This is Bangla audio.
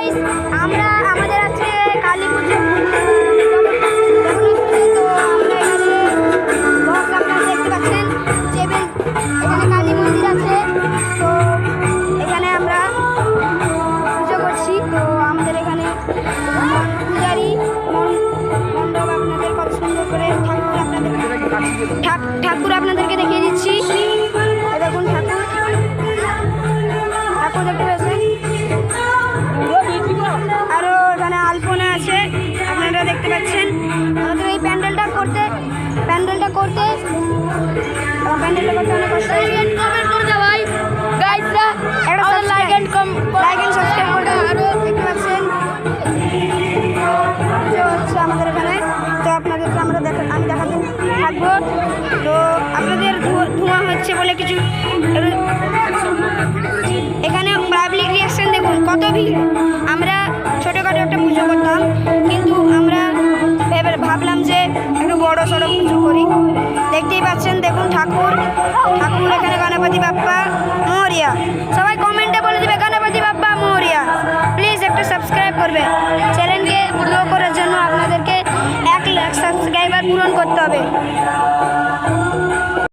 গাইস, আমরা আমাদের আছে কালী পুজো। তো আমরা এখানে বক্স আপনারা দেখতে পাচ্ছেন, টেবিল, এখানে কালী মন্দির আছে। তো এখানে আমরা পুজো করছি। তো আমাদের এখানে পূজারি মণ্ডপ আপনাদের কত সুন্দর করে ঠাকুর আপনাদেরকে দেখিয়ে দিচ্ছি। দেখুন ঠাকুর দেখতে পাচ্ছেন, আরো এখানে আলপনা আছে আপনারা দেখতে পাচ্ছেন। আমাদের এই প্যান্ডেলটা করতে অনেক কষ্ট ভাই। গাইসরা একটা লাইক এন্ড সাবস্ক্রাইব করে আরো দেখতে পাচ্ছেন হচ্ছে আমাদের এখানে। তো আপনাদেরকে আমি দেখাতে থাকবো। তো আপনাদের ধোঁয়া হচ্ছে বলে কিছু এখানে পাবলিক রিয়াকশন দেখুন কত ভিড়। আমরা ছোটোখাটো একটা পুজো করতাম, কিন্তু আমরা ভাবলাম যে একটু বড় সড়ো পুজো করি। দেখতেই পাচ্ছেন, দেখুন ঠাকুর এখানে গণপতি বাপ্পা মোরিয়া। সবাই কমেন্টে বলে দিবে গণপতি বাপ্পা মোরিয়া। প্লিজ একটা সাবস্ক্রাইব করবে। চ্যানেলকে গ্রো করার জন্য আপনাদেরকে 1 লাখ সাবস্ক্রাইবার পূরণ করতে হবে।